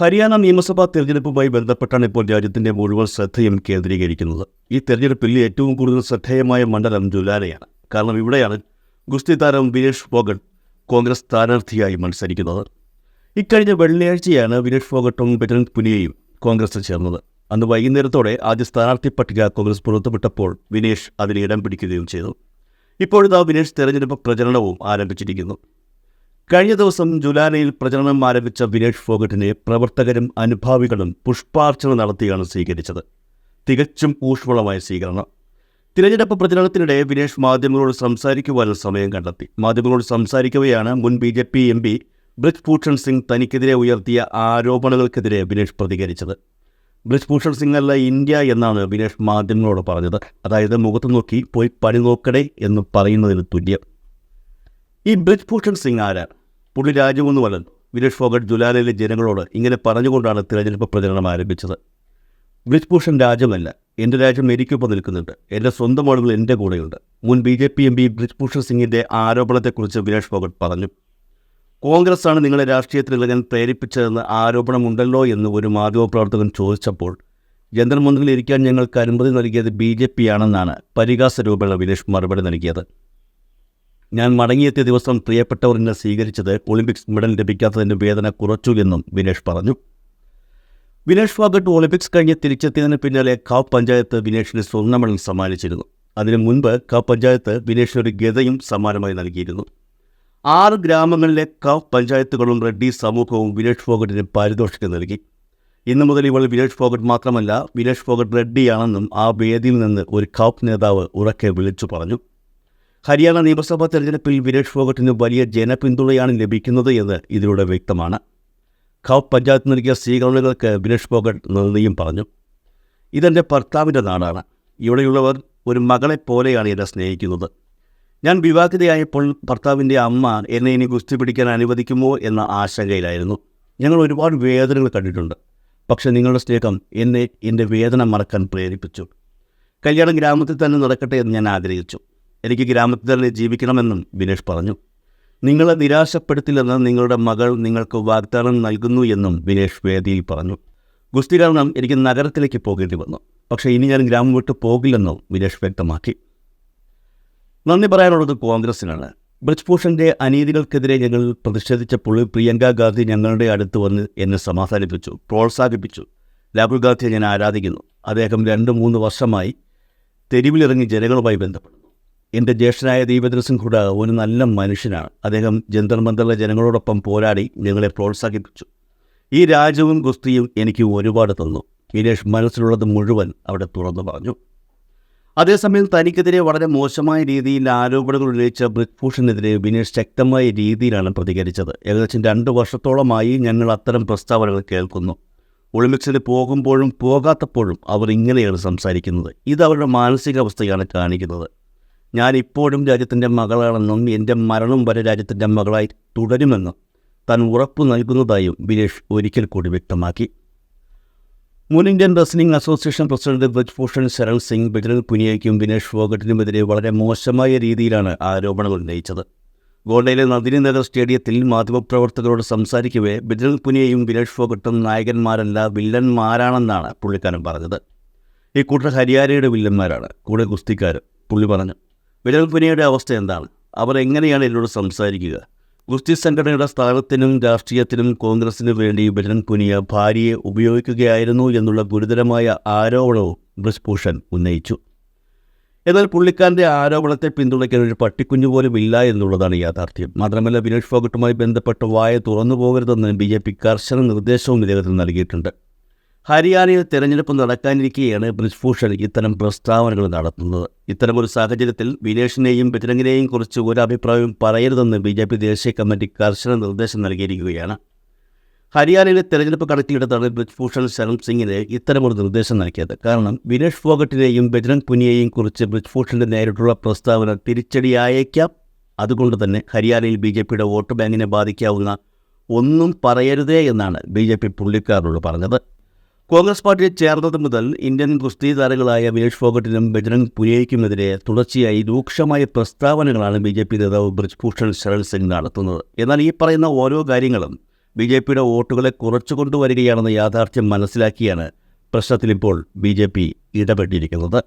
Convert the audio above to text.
ഹരിയാന നിയമസഭാ തെരഞ്ഞെടുപ്പുമായി ബന്ധപ്പെട്ടാണ് ഇപ്പോൾ രാജ്യത്തിന്റെ മുഴുവൻ ശ്രദ്ധയും കേന്ദ്രീകരിക്കുന്നത്. ഈ തെരഞ്ഞെടുപ്പിൽ ഏറ്റവും കൂടുതൽ ശ്രദ്ധേയമായ മണ്ഡലം ജുലാനയാണ്. കാരണം ഇവിടെയാണ് ഗുസ്തി താരം വിനേഷ് ഫോഗട്ട് കോൺഗ്രസ് സ്ഥാനാർത്ഥിയായി മത്സരിക്കുന്നത്. ഇക്കഴിഞ്ഞ വെള്ളിയാഴ്ചയാണ് വിനേഷ് ഫോഗട്ടും ബജ്രംഗ് പുനിയയും കോൺഗ്രസിൽ ചേർന്നത്. അന്ന് വൈകുന്നേരത്തോടെ ആദ്യ സ്ഥാനാർത്ഥി പട്ടിക കോൺഗ്രസ് പുറത്തുവിട്ടപ്പോൾ വിനേഷ് അതിന് ഇടം പിടിക്കുകയും ചെയ്തു. ഇപ്പോഴിതാ വിനേഷ് തെരഞ്ഞെടുപ്പ് പ്രചരണവും ആരംഭിച്ചിരിക്കുന്നു. കഴിഞ്ഞ ദിവസം ജുലാനയിൽ പ്രചരണം ആരംഭിച്ച വിനേഷ് ഫോഗട്ടിനെ പ്രവർത്തകരും അനുഭാവികളും പുഷ്പാർച്ചന നടത്തിയാണ് സ്വീകരിച്ചത്. തികച്ചും ഊഷ്മളമായ സ്വീകരണം. തിരഞ്ഞെടുപ്പ് പ്രചരണത്തിനിടെ വിനേഷ് മാധ്യമങ്ങളോട് സംസാരിക്കുവാനും സമയം കണ്ടെത്തി. മാധ്യമങ്ങളോട് സംസാരിക്കവെയാണ് മുൻ BJP MP ബ്രിജ്ഭൂഷൺ സിംഗ് തനിക്കെതിരെ ഉയർത്തിയ ആരോപണങ്ങൾക്കെതിരെ വിനേഷ് പ്രതികരിച്ചത്. ബ്രിജ്ഭൂഷൺ സിംഗ് അല്ല ഇന്ത്യ എന്നാണ് വിനേഷ് മാധ്യമങ്ങളോട് പറഞ്ഞത്. അതായത് മുഖത്ത് നോക്കി പോയി പണി നോക്കടേ എന്ന് പറയുന്നതിന് തുല്യം. ഈ ബ്രിജ്ഭൂഷൺ സിംഗ് ആരാണ്? പുള്ളി രാജ്യമൊന്നുമല്ലല്ലോ. വിനേഷ് ഫോഗട്ട് ജുലാനയിലെ ജനങ്ങളോട് ഇങ്ങനെ പറഞ്ഞുകൊണ്ടാണ് തിരഞ്ഞെടുപ്പ് പ്രചരണം ആരംഭിച്ചത്. ബ്രിജ്ഭൂഷൺ രാജ്യമല്ല, എൻ്റെ രാജ്യം എനിക്കൊപ്പം നിൽക്കുന്നുണ്ട്, എൻ്റെ സ്വന്തം ആളുകൾ എൻ്റെ കൂടെയുണ്ട്. മുൻ BJP MP ബ്രിജ്ഭൂഷൺ സിംഗിൻ്റെ ആരോപണത്തെക്കുറിച്ച് വിനേഷ് ഫോഗട്ട് പറഞ്ഞു. കോൺഗ്രസ്സാണ് നിങ്ങളെ രാഷ്ട്രീയത്തിലിറങ്ങാൻ പ്രേരിപ്പിച്ചതെന്ന് ആരോപണമുണ്ടല്ലോ എന്ന് ഒരു മാധ്യമപ്രവർത്തകൻ ചോദിച്ചപ്പോൾ ജന്തർ മന്ദിറിൽ ഇരിക്കാൻ ഞങ്ങൾക്ക് അനുമതി നൽകിയത് BJP ആണെന്നാണ് പരിഹാസരൂപേണ വിനേഷ് മറുപടി നൽകിയത്. ഞാൻ മടങ്ങിയെത്തിയ ദിവസം പ്രിയപ്പെട്ടവർ എന്നെ സ്വീകരിച്ചത് ഒളിമ്പിക്സ് മെഡൽ ലഭിക്കാത്തതിൻ്റെ വേദന കുറച്ചു എന്നും വിനേഷ് പറഞ്ഞു. വിനേഷ് ഫോഗട്ട് ഒളിമ്പിക്സ് കഴിഞ്ഞ് തിരിച്ചെത്തിയതിന് പിന്നാലെ കാവ് പഞ്ചായത്ത് വിനേഷിന് സ്വർണ്ണ മെഡൽ സമ്മാനിച്ചിരുന്നു. അതിനു മുൻപ് കാവ് പഞ്ചായത്ത് വിനേഷിന് ഒരു ഗതയും സമ്മാനമായി നൽകിയിരുന്നു. 6 ഗ്രാമങ്ങളിലെ കാവ് പഞ്ചായത്തുകളും റെഡ്ഡി സമൂഹവും വിനേഷ് ഫോഗട്ടിന് പാരിതോഷികം നൽകി. ഇന്നു മുതൽ ഇവൾ വിനേഷ് ഫോഗട്ട് മാത്രമല്ല, വിനേഷ് ഫോഗട്ട് റെഡ്ഡിയാണെന്നും ആ വേദിയിൽ നിന്ന് ഒരു കാവ് നേതാവ് ഉറക്കെ വിളിച്ചു പറഞ്ഞു. ഹരിയാന നിയമസഭാ തെരഞ്ഞെടുപ്പിൽ വിനേഷ് ഫോഗട്ടിന് വലിയ ജനപിന്തുണയാണ് ലഭിക്കുന്നത് എന്ന് ഇതിലൂടെ വ്യക്തമാണ്. കാവ് പഞ്ചായത്ത് നൽകിയ സ്വീകരണങ്ങൾക്ക് വിനേഷ് ഫോഗട്ട് നന്ദിയും പറഞ്ഞു. ഇതെൻ്റെ ഭർത്താവിൻ്റെ നാടാണ്. ഇവിടെയുള്ളവർ ഒരു മകളെ പോലെയാണ് എന്നെ സ്നേഹിക്കുന്നത്. ഞാൻ വിവാഹിതയായപ്പോൾ ഭർത്താവിൻ്റെ അമ്മ എന്നെ ഇനി ഗുസ്തി പിടിക്കാൻ അനുവദിക്കുമോ എന്ന ആശങ്കയിലായിരുന്നു. ഞങ്ങൾ ഒരുപാട് വേദനകൾ കണ്ടിട്ടുണ്ട്. പക്ഷേ നിങ്ങളുടെ സ്നേഹം എന്നെ എൻ്റെ വേദന മറക്കാൻ പ്രേരിപ്പിച്ചു. കല്യാണം ഗ്രാമത്തിൽ തന്നെ നടക്കട്ടെ എന്ന് ഞാൻ ആഗ്രഹിച്ചു. എനിക്ക് ഗ്രാമത്തിൽ തന്നെ ജീവിക്കണമെന്നും വിനേഷ് പറഞ്ഞു. നിങ്ങളെ നിരാശപ്പെടുത്തില്ലെന്ന് നിങ്ങളുടെ മകൾ നിങ്ങൾക്ക് വാഗ്ദാനം നൽകുന്നു എന്നും വിനേഷ് വേദിയിൽ പറഞ്ഞു. ഗുസ്തി കാരണം എനിക്ക് നഗരത്തിലേക്ക് പോകേണ്ടി വന്നു. പക്ഷേ ഇനി ഞാൻ ഗ്രാമം വിട്ട് പോകില്ലെന്നും വിനേഷ് വ്യക്തമാക്കി. നന്ദി പറയാനുള്ളത് കോൺഗ്രസിനാണ്. ബ്രിജ്ഭൂഷൻ്റെ അനീതികൾക്കെതിരെ ഞങ്ങൾ പ്രതിഷേധിച്ചപ്പോൾ പ്രിയങ്ക ഗാന്ധി ഞങ്ങളുടെ അടുത്ത് വന്ന് എന്നെ സമാധാനിപ്പിച്ചു, പ്രോത്സാഹിപ്പിച്ചു. രാഹുൽ ഗാന്ധിയെ ഞാൻ ആരാധിക്കുന്നു. അദ്ദേഹം 2-3 വർഷമായി തെരുവിലിറങ്ങി ജനങ്ങളുമായി ബന്ധപ്പെടുന്നു. എൻ്റെ ജ്യേഷ്ഠനായ ദീപേന്ദ്ര സിംഗ് ഹൂഡ ഒരു നല്ല മനുഷ്യനാണ്. അദ്ദേഹം ജന്തർ മന്ദറിലെ ജനങ്ങളോടൊപ്പം പോരാടി ഞങ്ങളെ പ്രോത്സാഹിപ്പിച്ചു. ഈ രാജ്യവും ഗുസ്തിയും എനിക്ക് ഒരുപാട് തന്നു. വിനേഷ് മനസ്സിലുള്ളത് മുഴുവൻ അവിടെ തുറന്നു പറഞ്ഞു. അതേസമയം തനിക്കെതിരെ വളരെ മോശമായ രീതിയിൽ ആരോപണങ്ങൾ ഉന്നയിച്ച ബ്രിജ്ഭൂഷണെതിരെ വിനേഷ് ശക്തമായ രീതിയിലാണ് പ്രതികരിച്ചത്. ഏകദേശം 2 വർഷത്തോളമായി ഞങ്ങൾ അത്തരം പ്രസ്താവനകൾ കേൾക്കുന്നു. ഒളിമ്പിക്സിന് പോകുമ്പോഴും പോകാത്തപ്പോഴും അവർ ഇങ്ങനെയാണ് സംസാരിക്കുന്നത്. ഇത് അവരുടെ മാനസികാവസ്ഥയാണ് കാണിക്കുന്നത്. ഞാൻ ഇപ്പോഴും രാജ്യത്തിൻ്റെ മകളാണെന്നും എൻ്റെ മരണം വരെ രാജ്യത്തിൻ്റെ മകളായി തുടരുമെന്നും താൻ ഉറപ്പു നൽകുന്നതായും വിനേഷ് ഒരിക്കൽ കൂടി വ്യക്തമാക്കി. മുൻ Indian wrestling association president Brij Bhushan Sharan Singh Bajrang പുനിയയ്ക്കും വിനേഷ് ഫോഗട്ടിനുമെതിരെ വളരെ മോശമായ രീതിയിലാണ് ആരോപണങ്ങൾ ഉന്നയിച്ചത്. ഗോണ്ടയിലെ നന്ദിനി നഗർ സ്റ്റേഡിയത്തിൽ മാധ്യമപ്രവർത്തകരോട് സംസാരിക്കവേ ബജ്രംഗ് പുനിയയും വിനേഷ് ഫോഗട്ടും നായകന്മാരല്ല വില്ലന്മാരാണെന്നാണ് പുള്ളിക്കാരൻ പറഞ്ഞത്. ഈ കൂട്ടർ ഹരിയാനയുടെ വില്ലന്മാരാണ്, കൂടെ ഗുസ്തിക്കാർ, പുള്ളി പറഞ്ഞു. ബജ്രംഗ് പുനിയയുടെ അവസ്ഥ എന്താണ്? അവർ എങ്ങനെയാണ് എന്നോട് സംസാരിക്കുക? ഗുസ്തി സംഘടനയുടെ സ്ഥാനത്തിനും രാഷ്ട്രീയത്തിനും കോൺഗ്രസിനു വേണ്ടി ബജ്രംഗ് പുനിയ ഭാര്യയെ ഉപയോഗിക്കുകയായിരുന്നു എന്നുള്ള ഗുരുതരമായ ആരോപണവും ബ്രിജ്ഭൂഷൺ ഉന്നയിച്ചു. എന്നാൽ പുള്ളിക്കാരൻ്റെ ആരോപണത്തെ പിന്തുണയ്ക്കാൻ ഒരു പട്ടിക്കുഞ്ഞു പോലും ഇല്ല എന്നുള്ളതാണ് യാഥാർത്ഥ്യം. മാത്രമല്ല, വിനേഷ് ഫോഗട്ടുമായി ബന്ധപ്പെട്ട് വായ തുറന്നു പോകരുതെന്ന് BJP കർശന നിർദ്ദേശവും ഇദ്ദേഹത്തിന് നൽകിയിട്ടുണ്ട്. ഹരിയാനയിൽ തെരഞ്ഞെടുപ്പ് നടക്കാനിരിക്കെയാണ് ബ്രിജ്ഭൂഷൺ ഇത്തരം പ്രസ്താവനകൾ നടത്തുന്നത്. ഇത്തരമൊരു സാഹചര്യത്തിൽ വിനേഷിനെയും ബജ്രംഗിനെയും കുറിച്ച് ഒരു അഭിപ്രായവും പറയരുതെന്ന് BJP ദേശീയ കമ്മിറ്റി കർശന നിർദ്ദേശം നൽകിയിരിക്കുകയാണ്. ഹരിയാനയിലെ തെരഞ്ഞെടുപ്പ് കണക്കിലെടുത്താണ് ബ്രിജ്ഭൂഷൺ ശരൺ സിംഗിന് ഇത്തരമൊരു നിർദ്ദേശം നൽകിയത്. കാരണം വിനേഷ് ഫോഗട്ടിനെയും ബജ്രംഗ് പുനിയയെയും കുറിച്ച് ബ്രിജ്ഭൂഷൻ്റെ നേരിട്ടുള്ള പ്രസ്താവന തിരിച്ചടിയായേക്കാം. അതുകൊണ്ട് തന്നെ ഹരിയാനയിൽ BJPയുടെ വോട്ട് ബാങ്കിനെ ബാധിക്കാവുന്ന ഒന്നും പറയരുതേ എന്നാണ് BJP പുള്ളിക്കാരോട് പറഞ്ഞത്. കോൺഗ്രസ് പാർട്ടിയിൽ ചേർന്നത് മുതൽ ഇന്ത്യൻ ഗുസ്തി താരങ്ങളായ വിനേഷ് ഫോഗട്ടിനും ബജ്രംഗ് പുനിയയ്ക്കുമെതിരെ തുടർച്ചയായി രൂക്ഷമായ പ്രസ്താവനകളാണ് BJP നേതാവ് ബ്രിജ്ഭൂഷൺ ശരൺ സിംഗ് നടത്തുന്നത്. എന്നാൽ ഈ പറയുന്ന ഓരോ കാര്യങ്ങളും BJPയുടെ വോട്ടുകളെ കുറച്ചു കൊണ്ടുവരികയാണെന്ന യാഥാർത്ഥ്യം മനസ്സിലാക്കിയാണ് പ്രശ്നത്തിലിപ്പോൾ BJP ഇടപെട്ടിരിക്കുന്നത്.